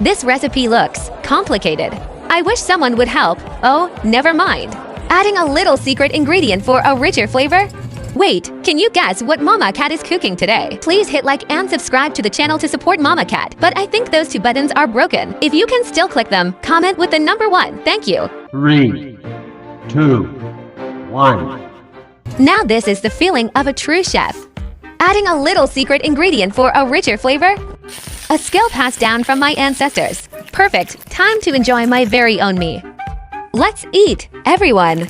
This recipe looks complicated. I wish someone would help. Oh, never mind. Adding a little secret ingredient for a richer flavor? Wait, can you guess what Mama Cat is cooking today? Please hit like and subscribe to the channel to support Mama Cat. But I think those two buttons are broken. If you can still click them, comment with the number 1. Thank you. 3, 2, 1. Now this is the feeling of a true chef. Adding a little secret ingredient for a richer flavor? A skill passed down from my ancestors. Perfect. Time to enjoy my very own me. Let's eat, everyone.